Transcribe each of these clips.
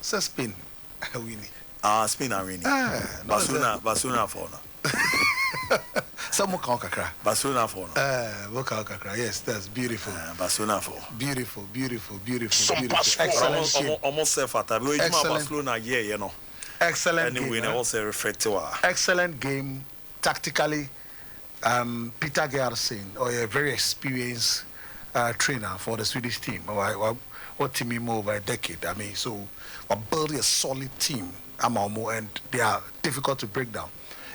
say Spain winning. Spain are winning. Barcelona for now. Some more kakra. Barcelona for now. Kakra. Yes, that's beautiful. Barcelona for. Beautiful. Excellent. Almost self attack. Barcelona, you know. Excellent game. Also reflective. Excellent game. Tactically, Peter Gerson, or a very experienced trainer for the Swedish team. What team over a decade? I mean, so we're building a solid team, and they are difficult to break down.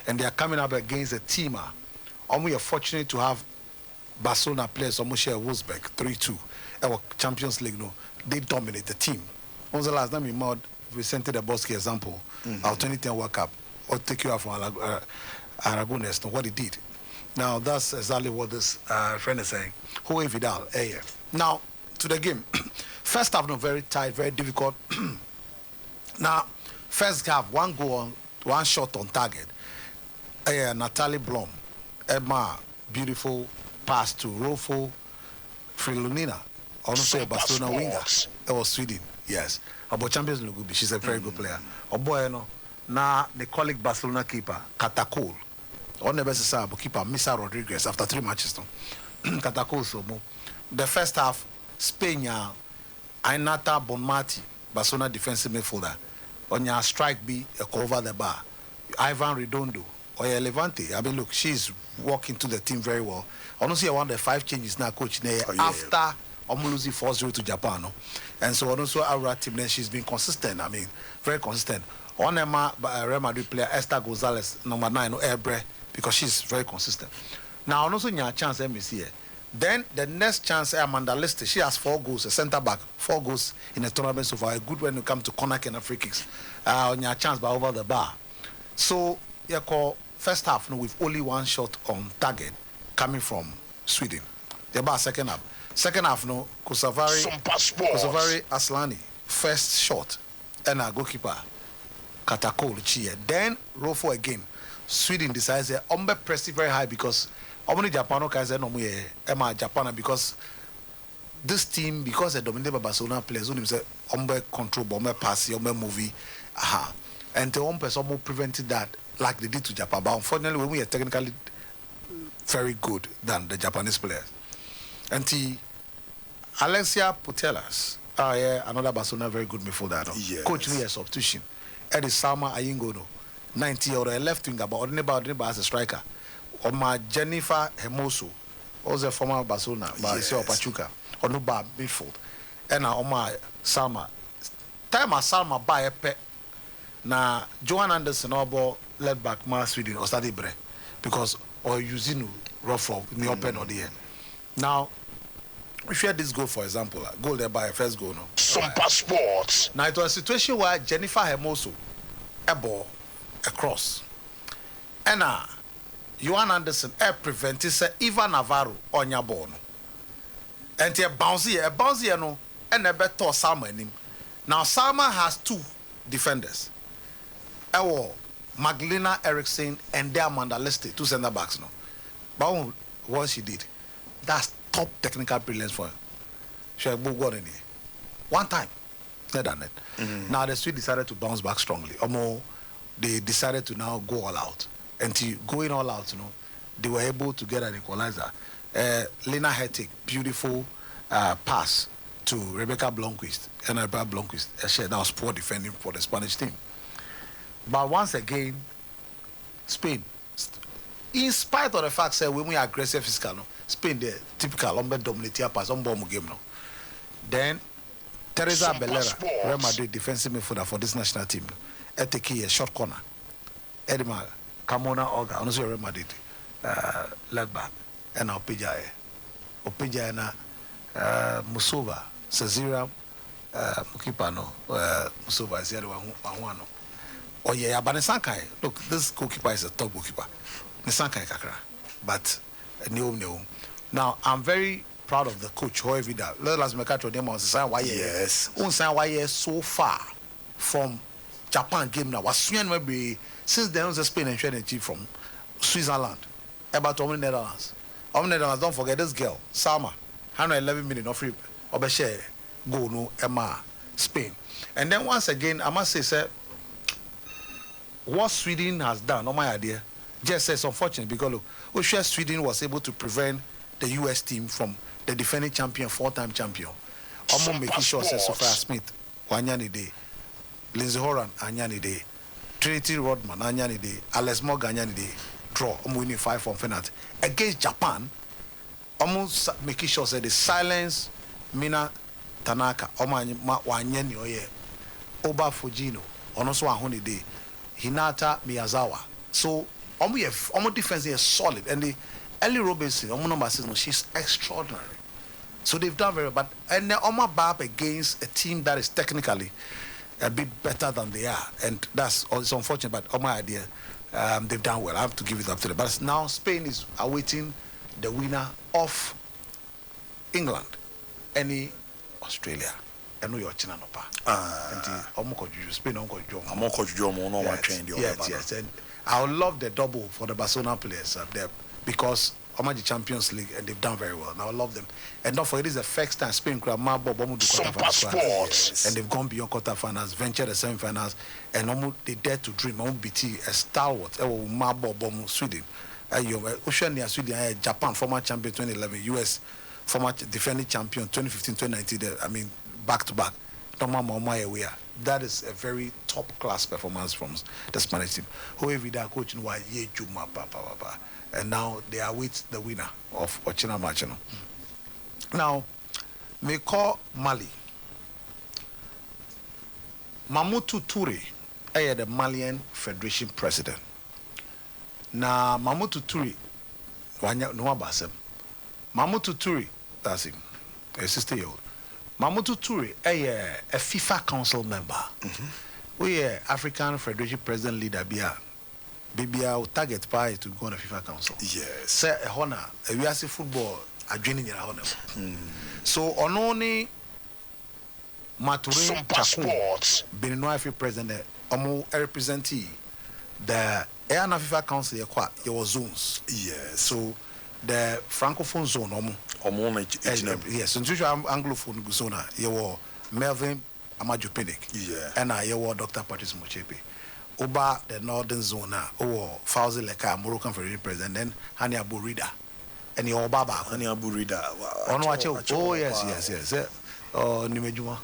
And they are coming up against a team. We are fortunate to have Barcelona players almost share Wolfsburg 3-2. Our Champions League, no, they dominate the team. When was the last time we sent the Bosque example? Our 2010 World Cup, or take you out from Aragones, what he did. Now that's exactly what this friend is saying. Jorge Vidal, Now to the game. First half, no, very tight, very difficult. Now, first half, one goal on, one shot on target. Natalie Blom, Emma, beautiful pass to Rofo Frilunina. Also Barcelona winger. It was Sweden, yes. About Champions League, she's a very good player. Oboeno, now the colleague Barcelona keeper, Katakol. On the best side, keeper Misa Rodriguez after 3 matches. Katakol so the first half, Spain, Ainata Bonmati, Barcelona defensive midfielder. On your strike B, a cover the bar. Ivan Redondo. Or Levante. I mean, look, she's walking to the team very well. Honestly, I want the 5 changes now, coach. After losing 4-0 to Japan, no? And so also our team, she's been consistent. I mean, very consistent. On Emma, Real Madrid player Esther Gonzalez, number 9, no Airbre, because she's very consistent. Now, also your chance, let me see here. Then the next chance, Amanda Lister, she has 4 goals, a centre back, 4 goals in the tournament so far. Good when you come to corner and free kicks. On your chance, by over the bar. So you call. First half, no, with only 1 shot on target coming from Sweden. The about second half. Second half, no, Kosavari Aslani, first shot, and a goalkeeper, Katakol Chia. Then Rofo again. Sweden decides that Ombe press very high because Omni Japano Kaiser no Emma Japan because this team, because they dominated by Barcelona players, who say Ombe control, Ombe pass, Ombe movie, and the Ombe almost prevented that. Like they did to Japan, but unfortunately, we are technically very good than the Japanese players. And Alexia Putellas, another Barcelona very good midfielder. Yes. Coach me a substitution. Eddie Sama Ayingono, 90 or a left winger, but Odineba as a striker. Or my Jennifer Hermoso, also a former Barcelona, but yes. Pachuca, or no bar midfield. And Oma Salma. Time as Salma buy a pet. Now, Johan Anderson, our led back, Ma Sweden, or study bre, because or using rough in the open or the end. Now, if you had this goal, for example, goal there by first goal, no. SOMPA Sports. Now, it was a situation where Jennifer Hermoso, a ball, across. And Johan Anderson, prevented Ivan Navarro on your ball. And a bouncy, no, and a better Salma in him. Now, Salma has 2 defenders. Magdalena Eriksson and their Amanda Leste, 2 center backs, no. But what she did, that's top technical brilliance for her. She had got in here. One time, they done it. Now the Swedes decided to bounce back strongly. They decided to now go all out. And to going all out, you know, they were able to get an equalizer. Lena Hertig, beautiful pass to Rebecca Blomqvist. And Rebecca Blomqvist, that was poor defending for the Spanish team. But once again, Spain, in spite of the fact that when we are aggressive physical, no, Spain, the typical dominating pass, game, no. Then Teresa Belera, Real Madrid defensive midfielder for this national team, take a short corner. Edema, Camona Olga, also Real Madrid, left back, and Opija na Musova, Cezira, Mukipano, Musova is the other one. Oh yeah, but Nisankai, look, this goalkeeper is a top goalkeeper. Nisankai Kakra. But no. Now I'm very proud of the coach, Jorge Vidal. Let's make a them on why yes. Why so far from Japan game now. Was maybe since then was Spain and Trinity from Switzerland. About Netherlands. Netherlands, don't forget this girl, Sama, 111 minutes of free Obeshe, go no Emma, Spain. And then once again, I must say, sir, what Sweden has done, my idea, just says unfortunate because look, Sweden was able to prevent the US team from the defending champion, 4-time champion. I'm making sure says Sophia Smith, Wanyani Day, Lindsay Horan, Anyani Day, Trinity Rodman, Anyani Day, Alex Morgan, Anyani Day, draw. I'm winning 5-1 penalty against Japan. Almost making sure that the silence Mina Tanaka, Wanyani Oye, Oba Fujino, on also a day, Hinata Miyazawa. So almost defense is solid, and the Ellie Robinson, number 6, she's extraordinary. So they've done very well, but and they're Bab against a team that is technically a bit better than they are, and that's it's unfortunate. But my idea, they've done well. I have to give it up to them. But now Spain is awaiting the winner of England, any Australia. I know you're China no pa. Spain yes, and I would love the double for the Barcelona players up there because I'm at the Champions League and they've done very well. And I love them. And don't forget, it is the first time Spain could have SOMPA Sports. And they've gone beyond quarterfinals, ventured the semi-finals, and they dare to dream. BT a stalwart. Sweden. Oceania, Sweden, Japan, former champion 2011, US, former defending champion 2015, 2019. I mean, back to back. That is a very top class performance from the Spanish team. Whoever that coaching was and now they are with the winner of Ochina match. Now, we call Mali. Mamutu Toure, the Malian Federation president. Now, Mamutu Toure, Mamutu Toure, that's him, a 60-year-old. Mamutu Toure, a FIFA council member. We are African Federation president leader. Baby, our target pie to go on the FIFA council. Yes. Say a honor, we are football, a joining your honor. So, only Maturin SOMPA Sports. Beninoa president, representing the FIFA council, your zones. Yes. So, the Francophone zone, yes, so Anglophone zone, you Melvin Amaju Pinnick, and I Dr. Patrice Mochepe. Oba the northern zone, Fauzi Leka, Moroccan Federation president, then Hani Abu Rida, and your Baba. Hani Abu Rida. Oh, yes. Oh, Nimejuma.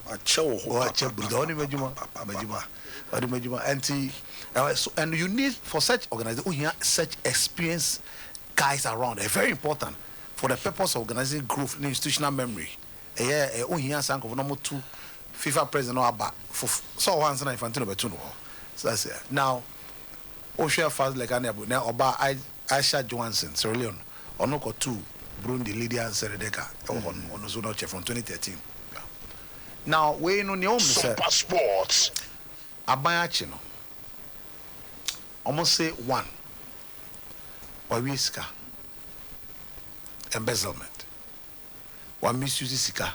And you need for such organization, such experienced guys around. They're very important for the purpose of organizing growth in institutional memory. FIFA president or about so once and I found two. So that's it. Now, Osha fast like Anabu. Now, Oba Aisha Johansson, Sierra Leone, Onoko 2, Burundi, Lydia and Seredeka on Zonoche from 2013. Now, we know the SOMPA Sports. Abayachino. Almost say 1. Wawiska. Embezzlement. One misuse sika.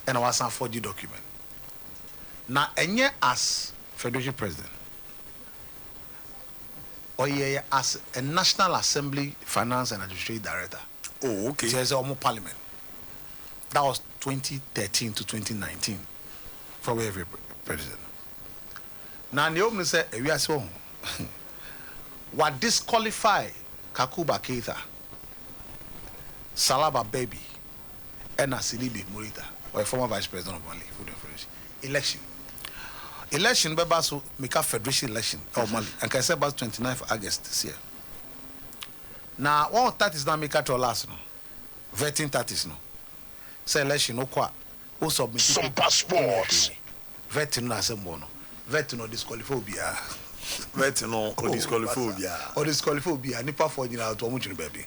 And I was a 4G document. Now, any as Federation President, or as a National Assembly Finance and Administrative Director. Oh, okay. There's almost Parliament. That was 2013 to 2019 for every president. Now, the opening said, we are so what disqualify Kakuba Keita, Salaba Baby, and Asilibi Murita, or a former vice president of Mali, Food and Federation. Election, Bebaso, make a federation election of Mali, and can say about 29th August this year. Now, all that is not make a to last, no. Vetting that is no. Say election, no qua, who submit SOMPA Sports. Vetting no assemble, vetting no disqualiphobia. Vetting no disqualiphobia. Or disqualiphobia, nipa for you now to much baby.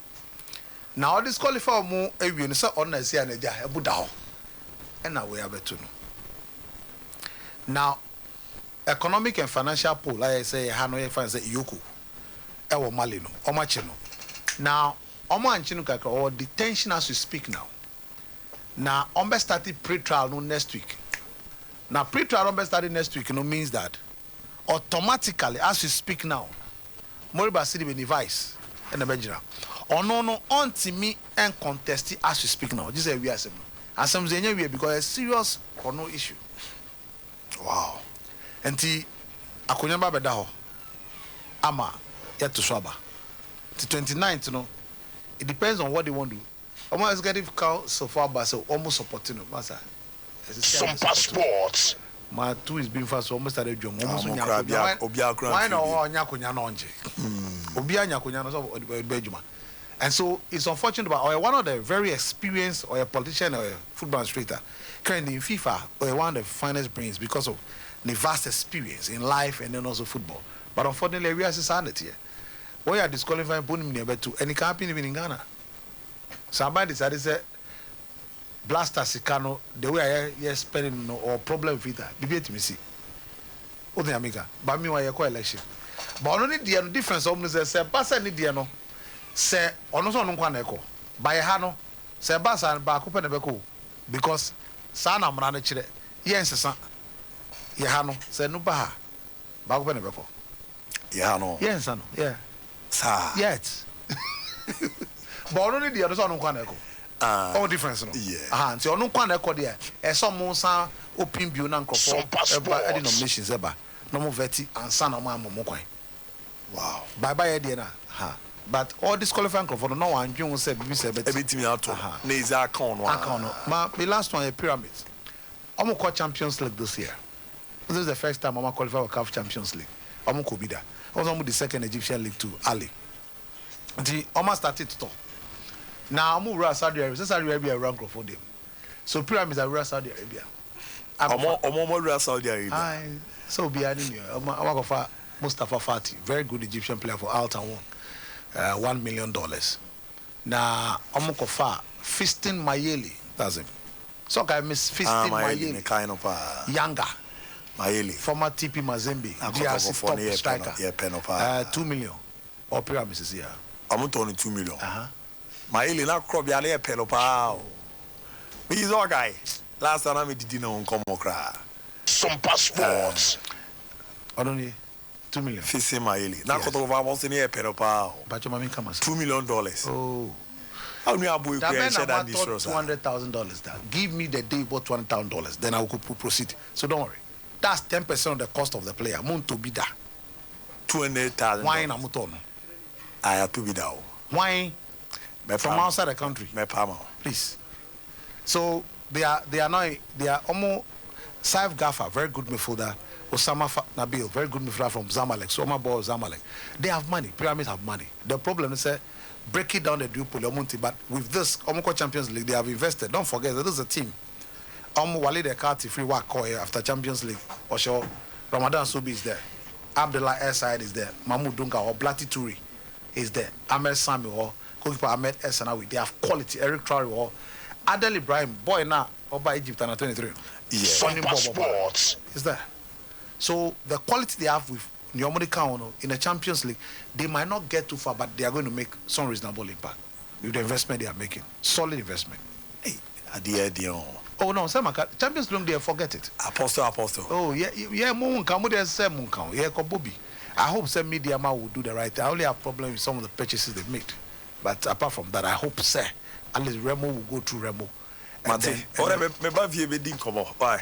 Now, disqualify more, every so honest here and a Buddha. And now we have it to know. Now, economic and financial pool, like I say, Hanoi finance Yoku, Ewo Malino, Omachino. Now, Omanchino Kaka or detention as we speak now. Now, Ombe started pre-trial no next week. Now, pre-trial Ombe started next week, means that automatically, as we speak now, Moriba City with device and the Bejira. No, on to me and contest as we speak now. This is a we are saying. As some Zenya, because a serious chrono issue. Wow. Enti akonya ba beda ho. Ama yet to swaba. The 29th, it depends on what they want to do. Almost getting so far, but so almost supporting them. SOMPA Sports. My two is being fast, so almost started drum. Almost why no nyakunya nonje? Obia nyakunya no so Benjamin. And so it's unfortunate, but one of the very experienced or a politician or a football administrator currently in FIFA or one of the finest brains because of the vast experience in life and then also football. But unfortunately, we are society. We are disqualifying Bonim to any campaign even in Ghana. Somebody decided to say Blaster Sicano, the way I spending or problem with that. Debate me see. What the Amiga, but me why election. But only the difference of say Bassa ni diano say on no one echo. By Hano, say Bassa and Bakupa Nebeko because Sana Mranachre, yes, son. Yahano say no Baha Bakupa Nebeko. Yeah, no. Yes, I know. Yeah. Sir. Yet. But only the other one can echo. All difference, no? Yeah. So no can echo there. Some monsa open bio nan crop. Denominations eba. No more veti and son of my momoquai. Wow. Bye bye, Diana. Ha. But all this qualifying crop for no one, you said, we said, everything out. Neza account. Ma, the last one, a pyramid. I'm going to Champions League this year. This is the first time I'm going to qualify for CAF Champions League. I'm going to be there. Also, the second Egyptian league too, Ali. The almost started to talk. Now I'm going Saudi Arabia. Saudi Arabia rank for them. So pyramids are Saudi Arabia. I'm Saudi Arabia. So be an I'm going for Mustafa Fati, very good Egyptian player for Alta won $1 million. Now I'm going for Fiston Mayele. That's him. So I miss Fiston Mayele. Kind of younger. Mayele. Former TP Mazembe. DRC top striker. Yeah, pen of 2 million. Or pyramids is here. I'm only 2 million. Mayele na crop ya le pen of pow. He's all guy. Last time I did on come okra. SOMPA Sports. Only 2 million. Fisi Mayele. Na koto over once near pen of pow. But your mommy come $2 million. Oh. How many abu $200,000 that. Give me the day bought $1,000, then I will proceed. So don't worry. That's 10% of the cost of the player. Moon to be that. $200,000. Wine and muton. I have to be that. Wine from outside the country. Please. So they are almost Saif Gaffer, very good midfielder. Osama Nabil, very good midfielder from Zamalek. Soma Ball Zamalek. They have money. Pyramids have money. The problem is break it down the duopoly. But with this Omoko Champions League, they have invested. Don't forget that this is a team. Wale de Kati free work after Champions League. Osho Ramadan Subi is there. Abdullah Esaid is there. Mahmoud Dunga or Blati Turi is there. Ahmed Sami or Kokipa Ahmed Esanawi. They have quality. Eric Traore or Adel Ibrahim, boy now, over Egypt under 23. SOMPA Sports is there. So the quality they have with Nyomodi Kauno in the Champions League, they might not get too far, but they are going to make some reasonable impact with the investment they are making. Solid investment. Hey, oh no, Champions League, they forget it. Apostle. Oh yeah, Bobby. I hope some media man will do the right thing. I only have problem with some of the purchases they've made. But apart from that, I hope at least Remo will go through Remo. Mate, ora me ba vie be din komo. Why?